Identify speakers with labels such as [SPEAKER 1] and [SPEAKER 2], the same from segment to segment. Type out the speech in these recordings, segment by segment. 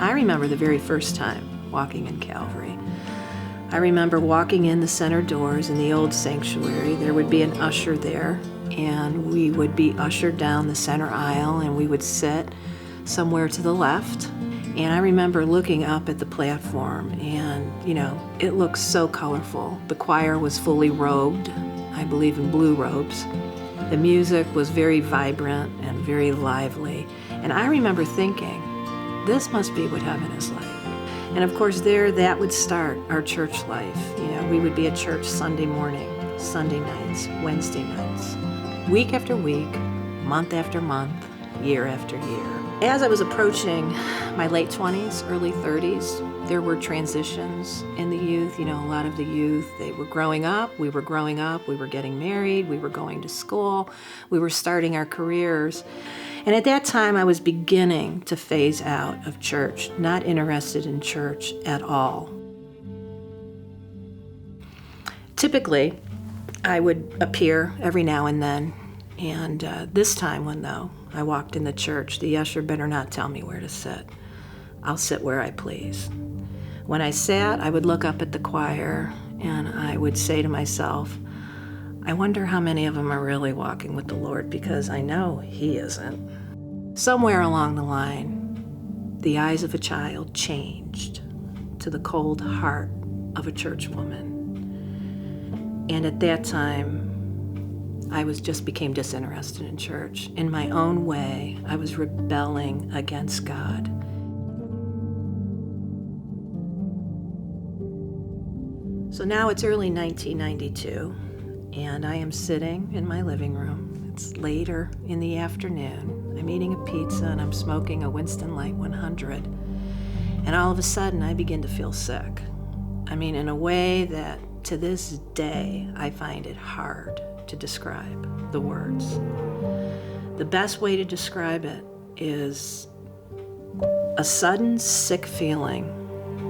[SPEAKER 1] I remember the very first time walking in Calvary. I remember walking in the center doors in the old sanctuary. There would be an usher there, and we would be ushered down the center aisle, and we would sit somewhere to the left. And I remember looking up at the platform, and, it looked so colorful. The choir was fully robed, I believe in blue robes. The music was very vibrant and very lively. And I remember thinking, this must be what heaven is like. And of course that would start our church life. We would be at church Sunday morning, Sunday nights, Wednesday nights, week after week, month after month, year after year. As I was approaching my late 20s, early 30s, there were transitions in the youth. A lot of the youth, they were growing up, we were growing up, we were getting married, we were going to school, we were starting our careers. And at that time, I was beginning to phase out of church, not interested in church at all. Typically, I would appear every now and then, and this time when, though, I walked in the church, the usher better not tell me where to sit. I'll sit where I please. When I sat, I would look up at the choir, and I would say to myself, I wonder how many of them are really walking with the Lord, because I know He isn't. Somewhere along the line, the eyes of a child changed to the cold heart of a church woman. And at that time, I became disinterested in church. In my own way, I was rebelling against God. So now it's early 1992, and I am sitting in my living room. It's later in the afternoon. I'm eating a pizza and I'm smoking a Winston Light 100. And all of a sudden, I begin to feel sick. In a way that to this day, I find it hard to describe the words. The best way to describe it is a sudden sick feeling,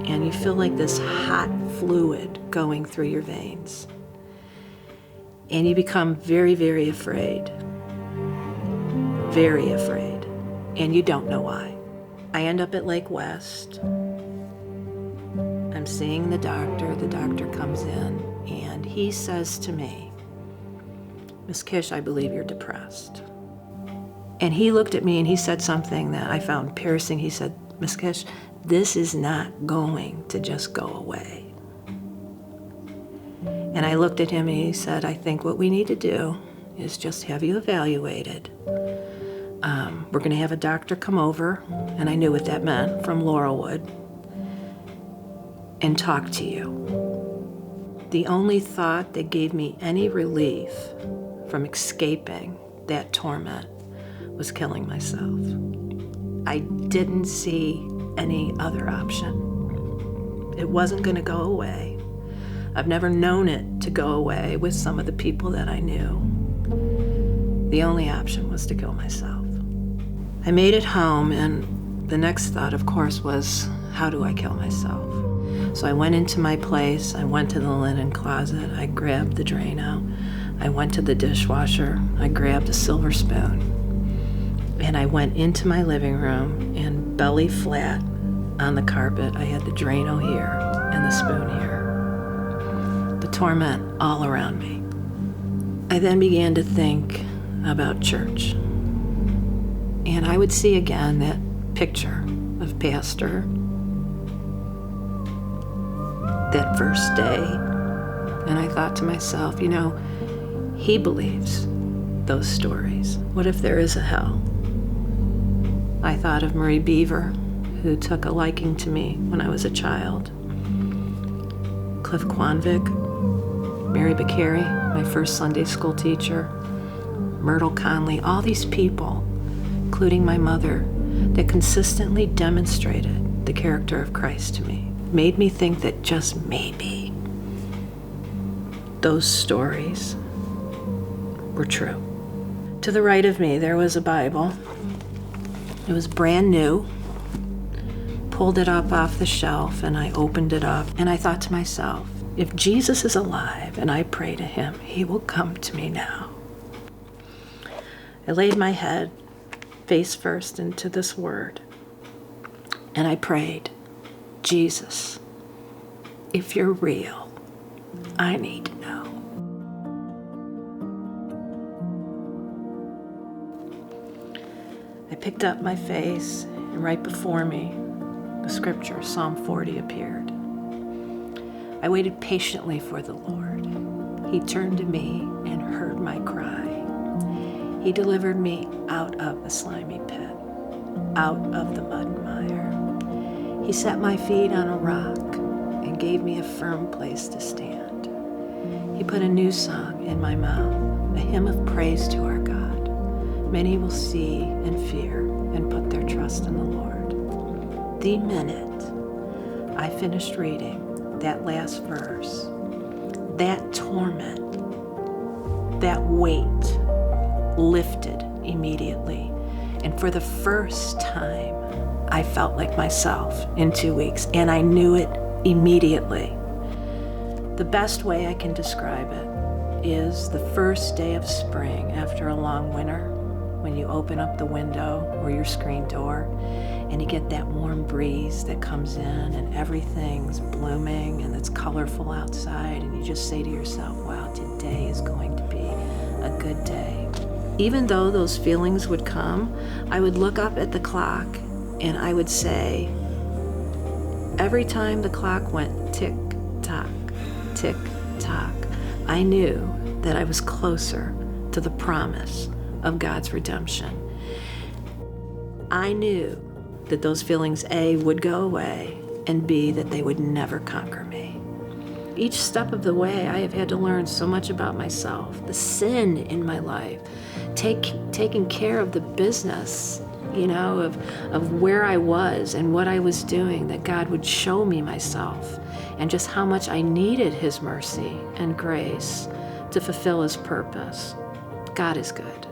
[SPEAKER 1] and you feel like this hot fluid going through your veins. And you become very, very afraid. Very afraid. And you don't know why. I end up at Lake West. I'm seeing the doctor. The doctor comes in, and he says to me, Miss Kish, I believe you're depressed. And he looked at me and he said something that I found piercing. He said, Miss Kish, this is not going to just go away. And I looked at him and he said, I think what we need to do is just have you evaluated. We're going to have a doctor come over, and I knew what that meant, from Laurelwood, and talk to you. The only thought that gave me any relief from escaping that torment was killing myself. I didn't see any other option. It wasn't going to go away. I've never known it to go away with some of the people that I knew. The only option was to kill myself. I made it home, and the next thought, of course, was, how do I kill myself? So I went into my place, I went to the linen closet, I grabbed the Drano, I went to the dishwasher, I grabbed a silver spoon, and I went into my living room, and belly flat on the carpet, I had the Drano here and the spoon here. The torment all around me. I then began to think about church. And I would see again that picture of Pastor that first day. And I thought to myself, he believes those stories. What if there is a hell? I thought of Marie Beaver, who took a liking to me when I was a child. Cliff Quanvik, Mary Beccari, my first Sunday school teacher, Myrtle Conley, all these people, including my mother, that consistently demonstrated the character of Christ to me, made me think that just maybe those stories were true. To the right of me, there was a Bible. It was brand new. Pulled it up off the shelf, and I opened it up, and I thought to myself, if Jesus is alive and I pray to him, he will come to me now. I laid my head face first into this word, And I prayed, Jesus, if you're real, I need to know. I picked up my face, and right before me, the scripture, Psalm 40, appeared. I waited patiently for the Lord. He turned to me and heard my cry. He delivered me out of the slimy pit, out of the mud and mire. He set my feet on a rock and gave me a firm place to stand. He put a new song in my mouth, a hymn of praise to our God. Many will see and fear and put their trust in the Lord. The minute I finished reading that last verse, that torment, that weight lifted immediately. And for the first time, I felt like myself in 2 weeks, and I knew it immediately. The best way I can describe it is the first day of spring after a long winter, when you open up the window or your screen door and you get that warm breeze that comes in and everything's blooming and it's colorful outside, and you just say to yourself, wow, today is going to be a good day. Even though those feelings would come, I would look up at the clock and I would say, every time the clock went tick tock, I knew that I was closer to the promise of God's redemption. I knew that those feelings, A, would go away, and B, that they would never conquer me. Each step of the way, I have had to learn so much about myself, the sin in my life, taking care of the business, of where I was and what I was doing, that God would show me myself and just how much I needed His mercy and grace to fulfill His purpose. God is good.